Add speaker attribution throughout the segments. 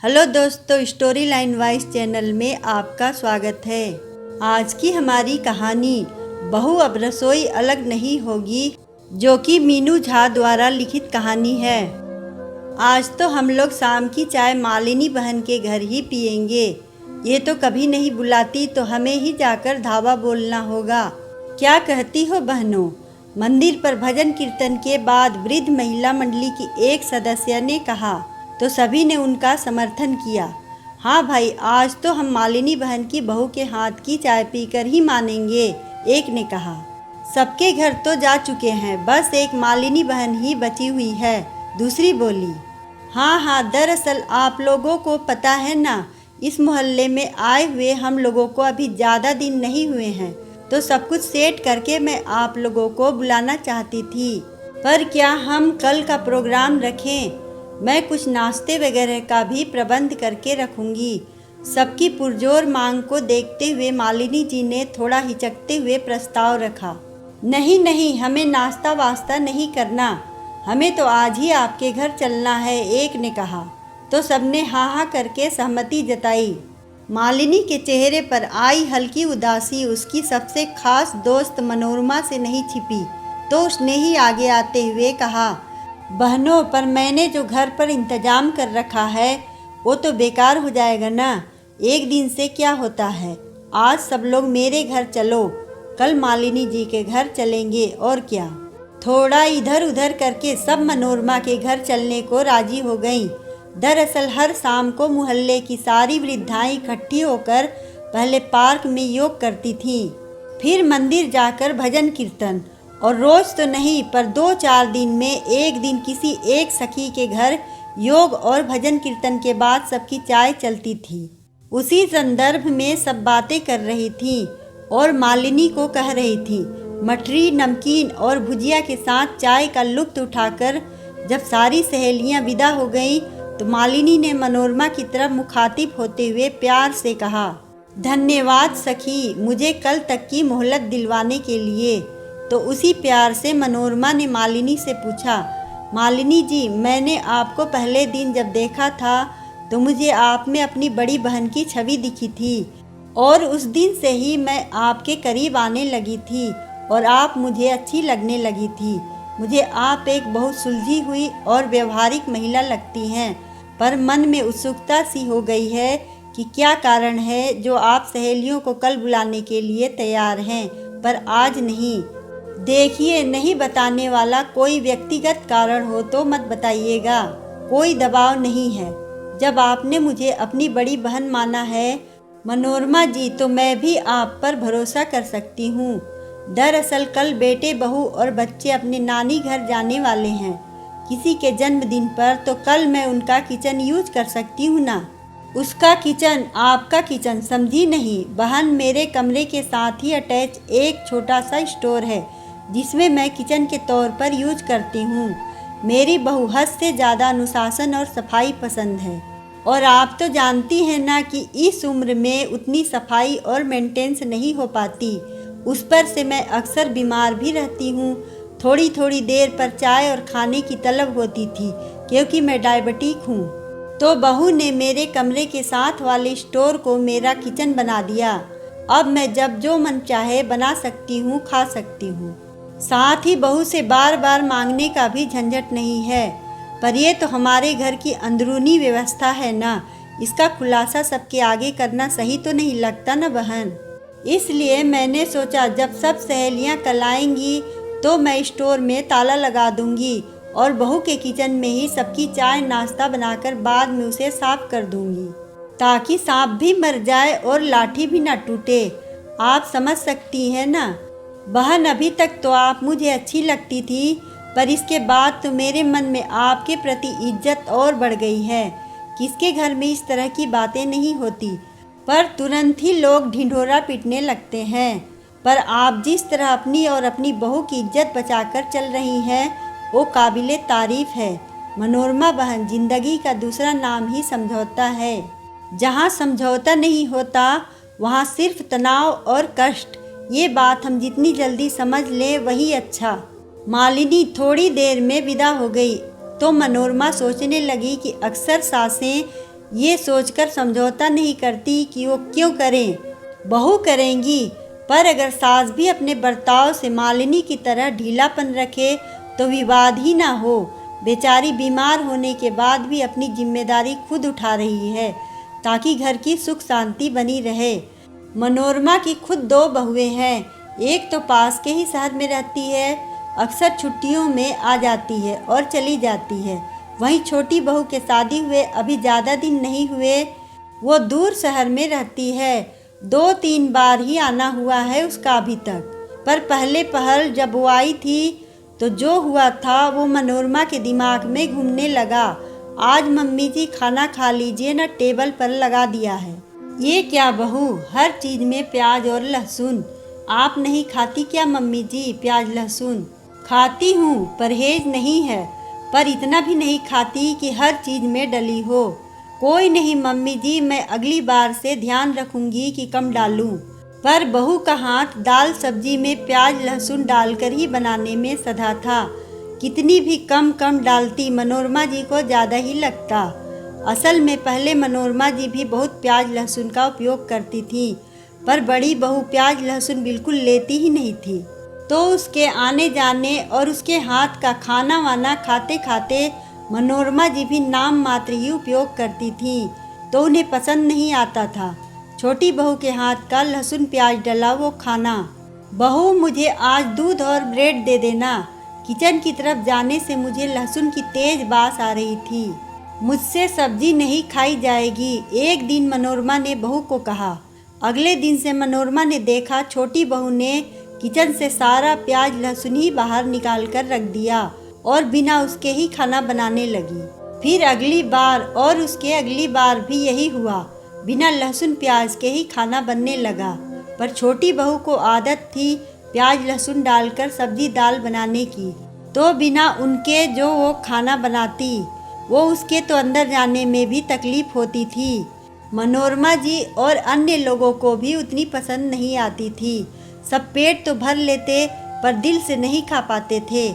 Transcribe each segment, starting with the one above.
Speaker 1: Hello दोस्तों, story line wise channel में आपका स्वागत है। आज की हमारी कहानी बहू अब रसोई अलग नहीं होगी, जो कि मीनू झा द्वारा लिखित कहानी है। आज तो हम लोग शाम की चाय मालिनी बहन के घर ही पियेंगे। ये तो कभी नहीं बुलाती, तो हमें ही जाकर धावा बोलना होगा। क्या कहती हो बहनों? मंदिर पर भजन कीर्तन के बाद वृद्ध महिला मंडली की एक सदस्य ने कहा, तो सभी ने उनका समर्थन किया। हाँ भाई, आज तो हम मालिनी बहन की बहू के हाथ की चाय पीकर ही मानेंगे, एक ने कहा। सबके घर तो जा चुके हैं, बस एक मालिनी बहन ही बची हुई है, दूसरी बोली। हाँ, दरअसल आप लोगों को पता है ना, इस मोहल्ले में आए हुए हम लोगों को अभी ज़्यादा दिन नहीं हुए हैं, तो सब कुछ सेट करके मैं आप लोगों को बुलाना चाहती थी। पर क्या हम कल का प्रोग्राम रखें? मैं कुछ नाश्ते वगैरह का भी प्रबंध करके रखूंगी। सबकी पुरजोर मांग को देखते हुए मालिनी जी ने थोड़ा हिचकते हुए प्रस्ताव रखा। नहीं, हमें नाश्ता वास्ता नहीं करना, हमें तो आज ही आपके घर चलना है, एक ने कहा। तो सबने हाँ करके सहमति जताई। मालिनी के चेहरे पर आई हल्की उदासी उसकी सबसे खास दोस्त मनोरमा से नहीं छिपी, तो उसने ही आगे आते हुए कहा, बहनों, पर मैंने जो घर पर इंतजाम कर रखा है वो तो बेकार हो जाएगा ना। एक दिन से क्या होता है? आज सब लोग मेरे घर चलो, कल मालिनी जी के घर चलेंगे, और क्या। थोड़ा इधर उधर करके सब मनोरमा के घर चलने को राजी हो गईं। दरअसल हर शाम को मोहल्ले की सारी वृद्धाएं इकट्ठी होकर पहले पार्क में योग करती थीं, फिर मंदिर जाकर भजन कीर्तन, और रोज तो नहीं पर 2-4 दिन में एक दिन किसी एक सखी के घर योग और भजन कीर्तन के बाद सबकी चाय चलती थी। उसी संदर्भ में सब बातें कर रही थी और मालिनी को कह रही थी। मठरी, नमकीन और भुजिया के साथ चाय का लुत्फ उठाकर जब सारी सहेलियां विदा हो गईं, तो मालिनी ने मनोरमा की तरफ मुखातिब होते हुए प्यार से कहा, धन्यवाद सखी, मुझे कल तक की मोहलत दिलवाने के लिए। तो उसी प्यार से मनोरमा ने मालिनी से पूछा, मालिनी जी, मैंने आपको पहले दिन जब देखा था तो मुझे आप में अपनी बड़ी बहन की छवि दिखी थी, और उस दिन से ही मैं आपके करीब आने लगी थी और आप मुझे अच्छी लगने लगी थी। मुझे आप एक बहुत सुलझी हुई और व्यवहारिक महिला लगती हैं, पर मन में उत्सुकता सी हो गई है कि क्या कारण है जो आप सहेलियों को कल बुलाने के लिए तैयार हैं पर आज नहीं। देखिए, नहीं बताने वाला कोई व्यक्तिगत कारण हो तो मत बताइएगा, कोई दबाव नहीं है। जब आपने मुझे अपनी बड़ी बहन माना है मनोरमा जी, तो मैं भी आप पर भरोसा कर सकती हूँ। दरअसल कल बेटे, बहू और बच्चे अपने नानी घर जाने वाले हैं किसी के जन्मदिन पर, तो कल मैं उनका किचन यूज कर सकती हूँ ना। उसका किचन, आपका किचन समझी नहीं बहन, मेरे कमरे के साथ ही अटैच एक छोटा सा स्टोर है जिसमें मैं किचन के तौर पर यूज करती हूँ। मेरी बहू हद से ज़्यादा अनुशासन और सफाई पसंद है, और आप तो जानती हैं ना कि इस उम्र में उतनी सफाई और मेंटेनेंस नहीं हो पाती। उस पर से मैं अक्सर बीमार भी रहती हूँ। थोड़ी थोड़ी देर पर चाय और खाने की तलब होती थी, क्योंकि मैं डायबिटिक हूँ। तो बहू ने मेरे कमरे के साथ वाले स्टोर को मेरा किचन बना दिया। अब मैं जब जो मन चाहे बना सकती हूँ, खा सकती हूँ। साथ ही बहू से बार बार मांगने का भी झंझट नहीं है। पर ये तो हमारे घर की अंदरूनी व्यवस्था है ना, इसका खुलासा सबके आगे करना सही तो नहीं लगता ना बहन। इसलिए मैंने सोचा जब सब सहेलियां कल आएंगी तो मैं स्टोर में ताला लगा दूंगी और बहू के किचन में ही सबकी चाय नाश्ता बनाकर बाद में उसे साफ कर दूंगी, ताकि सांप भी मर जाए और लाठी भी ना टूटे। आप समझ सकती हैं ना बहन। अभी तक तो आप मुझे अच्छी लगती थी, पर इसके बाद तो मेरे मन में आपके प्रति इज्जत और बढ़ गई है। किसके घर में इस तरह की बातें नहीं होती, पर तुरंत ही लोग ढिंढोरा पीटने लगते हैं। पर आप जिस तरह अपनी और अपनी बहू की इज्जत बचाकर चल रही हैं, वो काबिले तारीफ है। मनोरमा बहन, जिंदगी का दूसरा नाम ही समझौता है। जहाँ समझौता नहीं होता वहाँ सिर्फ तनाव और कष्ट। ये बात हम जितनी जल्दी समझ लें वही अच्छा। मालिनी थोड़ी देर में विदा हो गई तो मनोरमा सोचने लगी कि अक्सर सासें ये सोचकर समझौता नहीं करती कि वो क्यों करें। बहू करेंगी, पर अगर सास भी अपने बर्ताव से मालिनी की तरह ढीलापन रखे तो विवाद ही ना हो। बेचारी बीमार होने के बाद भी अपनी जिम्मेदारी खुद उठा रही है ताकि घर की सुख शांति बनी रहे। मनोरमा की खुद 2 बहुएं हैं। एक तो पास के ही शहर में रहती है, अक्सर छुट्टियों में आ जाती है और चली जाती है। वहीं छोटी बहू के शादी हुए अभी ज़्यादा दिन नहीं हुए, वो दूर शहर में रहती है। 2-3 बार ही आना हुआ है उसका अभी तक। पर पहले पहल जब वो आई थी तो जो हुआ था वो मनोरमा के दिमाग में घूमने लगा। आज मम्मी जी खाना खा लीजिए ना, टेबल पर लगा दिया है। ये क्या बहू, हर चीज़ में प्याज और लहसुन। आप नहीं खाती क्या मम्मी जी प्याज लहसुन? खाती हूँ, परहेज नहीं है, पर इतना भी नहीं खाती कि हर चीज़ में डली हो। कोई नहीं मम्मी जी, मैं अगली बार से ध्यान रखूँगी कि कम डालूँ। पर बहू का हाथ दाल सब्जी में प्याज लहसुन डालकर ही बनाने में सधा था। कितनी भी कम कम डालती मनोरमा जी को ज़्यादा ही लगता। असल में पहले मनोरमा जी भी बहुत प्याज लहसुन का उपयोग करती थी, पर बड़ी बहू प्याज लहसुन बिल्कुल लेती ही नहीं थी। तो उसके आने जाने और उसके हाथ का खाना वाना खाते खाते मनोरमा जी भी नाम मात्र ही उपयोग करती थी, तो उन्हें पसंद नहीं आता था छोटी बहू के हाथ का लहसुन प्याज डला वो खाना। बहू मुझे आज दूध और ब्रेड दे देना। किचन की तरफ जाने से मुझे लहसुन की तेज बास आ रही थी। मुझसे सब्जी नहीं खाई जाएगी, एक दिन मनोरमा ने बहू को कहा। अगले दिन से मनोरमा ने देखा छोटी बहू ने किचन से सारा प्याज लहसुन ही बाहर निकाल कर रख दिया और बिना उसके ही खाना बनाने लगी। फिर अगली बार और उसके अगली बार भी यही हुआ, बिना लहसुन प्याज के ही खाना बनने लगा। पर छोटी बहू को आदत थी प्याज लहसुन डालकर सब्जी दाल बनाने की, तो बिना उनके जो वो खाना बनाती, वो उसके तो अंदर जाने में भी तकलीफ होती थी। मनोरमा जी और अन्य लोगों को भी उतनी पसंद नहीं आती थी। सब पेट तो भर लेते पर दिल से नहीं खा पाते थे।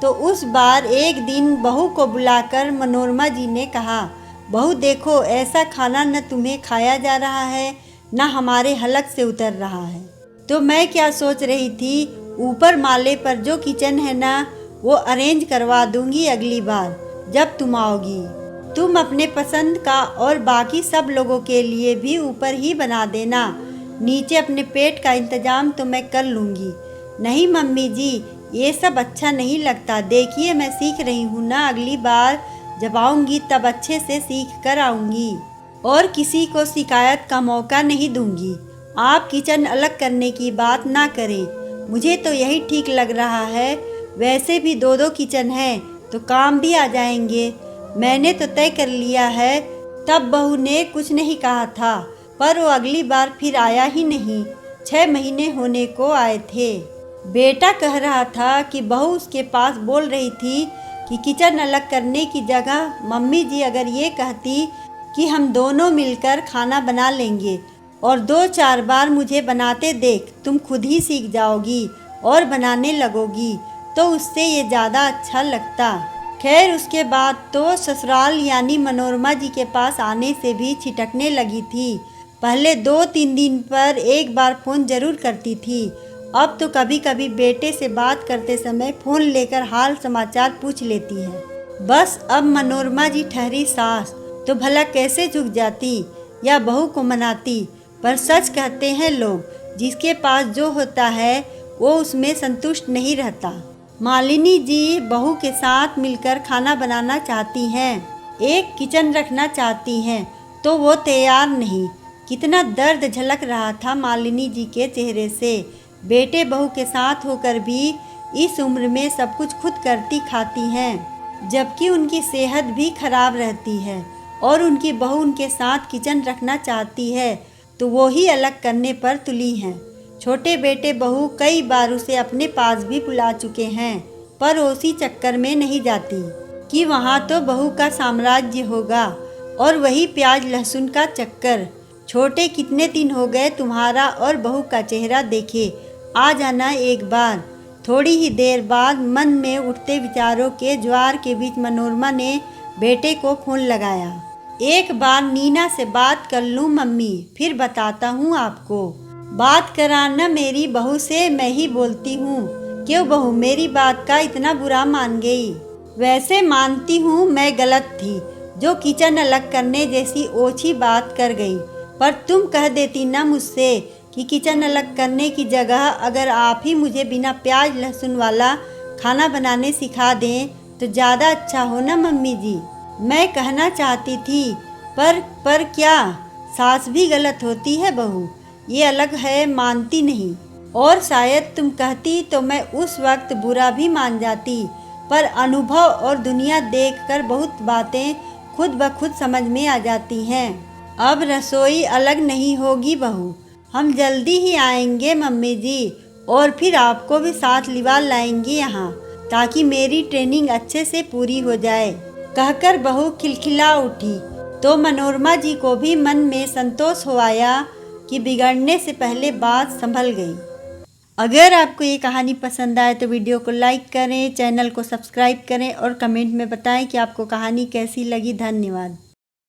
Speaker 1: तो उस बार एक दिन बहू को बुलाकर मनोरमा जी ने कहा, बहू देखो, ऐसा खाना न तुम्हें खाया जा रहा है न हमारे हलक से उतर रहा है। तो मैं क्या सोच रही थी, ऊपर माले पर जो किचन है ना, वो अरेंज करवा दूंगी अगली बार जब तुम आओगी। तुम अपने पसंद का और बाकी सब लोगों के लिए भी ऊपर ही बना देना। नीचे अपने पेट का इंतजाम तो मैं कर लूँगी। नहीं मम्मी जी, ये सब अच्छा नहीं लगता। देखिए मैं सीख रही हूँ ना, अगली बार जब आऊँगी तब अच्छे से सीख कर आऊँगी और किसी को शिकायत का मौका नहीं दूँगी। आप किचन अलग करने की बात ना करें, मुझे तो यही ठीक लग रहा है। वैसे भी 2-2 किचन हैं तो काम भी आ जाएंगे। मैंने तो तय कर लिया है। तब बहू ने कुछ नहीं कहा था, पर वो अगली बार फिर आया ही नहीं। 6 महीने होने को आए थे। बेटा कह रहा था कि बहू उसके पास बोल रही थी कि किचन अलग करने की जगह मम्मी जी अगर ये कहती कि हम दोनों मिलकर खाना बना लेंगे और 2-4 बार मुझे बनाते देख तुम खुद ही सीख जाओगी और बनाने लगोगी, तो उससे ये ज़्यादा अच्छा लगता। खैर उसके बाद तो ससुराल यानी मनोरमा जी के पास आने से भी छिटकने लगी थी। पहले 2-3 दिन पर एक बार फ़ोन ज़रूर करती थी। अब तो कभी कभी बेटे से बात करते समय फ़ोन लेकर हाल समाचार पूछ लेती है। बस अब मनोरमा जी ठहरी सास तो भला कैसे झुक जाती या बहू को मनाती। पर सच कहते हैं लोग, जिसके पास जो होता है वो उसमें संतुष्ट नहीं रहता। मालिनी जी बहू के साथ मिलकर खाना बनाना चाहती हैं, एक किचन रखना चाहती हैं, तो वो तैयार नहीं। कितना दर्द झलक रहा था मालिनी जी के चेहरे से। बेटे बहू के साथ होकर भी इस उम्र में सब कुछ खुद करती खाती हैं, जबकि उनकी सेहत भी खराब रहती है और उनकी बहू उनके साथ किचन रखना चाहती है तो वो ही अलग करने पर तुली हैं। छोटे बेटे बहू कई बार उसे अपने पास भी बुला चुके हैं, पर उसी चक्कर में नहीं जाती कि वहाँ तो बहू का साम्राज्य होगा और वही प्याज लहसुन का चक्कर। छोटे कितने दिन हो गए तुम्हारा और बहू का चेहरा देखे, आ जाना एक बार। थोड़ी ही देर बाद मन में उठते विचारों के ज्वार के बीच मनोरमा ने बेटे को फ़ोन लगाया। एक बार नीना से बात कर लूँ मम्मी, फिर बताता हूँ आपको। बात कराना मेरी बहू से मैं ही बोलती हूँ। क्यों बहू मेरी बात का इतना बुरा मान गई? वैसे मानती हूँ मैं गलत थी, जो किचन अलग करने जैसी ओछी बात कर गई। पर तुम कह देती ना मुझसे कि किचन अलग करने की जगह अगर आप ही मुझे बिना प्याज लहसुन वाला खाना बनाने सिखा दें तो ज़्यादा अच्छा हो ना मम्मी जी। मैं कहना चाहती थी पर क्या सास भी गलत होती है बहू? ये अलग है, मानती नहीं। और शायद तुम कहती तो मैं उस वक्त बुरा भी मान जाती, पर अनुभव और दुनिया देखकर बहुत बातें खुद ब खुद समझ में आ जाती हैं। अब रसोई अलग नहीं होगी बहू, हम जल्दी ही आएंगे मम्मी जी, और फिर आपको भी साथ लिवा लाएंगे यहाँ, ताकि मेरी ट्रेनिंग अच्छे से पूरी हो जाए। कहकर बहू खिलखिला उठी तो मनोरमा जी को भी मन में संतोष हो आया कि बिगड़ने से पहले बात संभल गई। अगर आपको ये कहानी पसंद आए तो वीडियो को लाइक करें, चैनल को सब्सक्राइब करें और कमेंट में बताएं कि आपको कहानी कैसी लगी। धन्यवाद।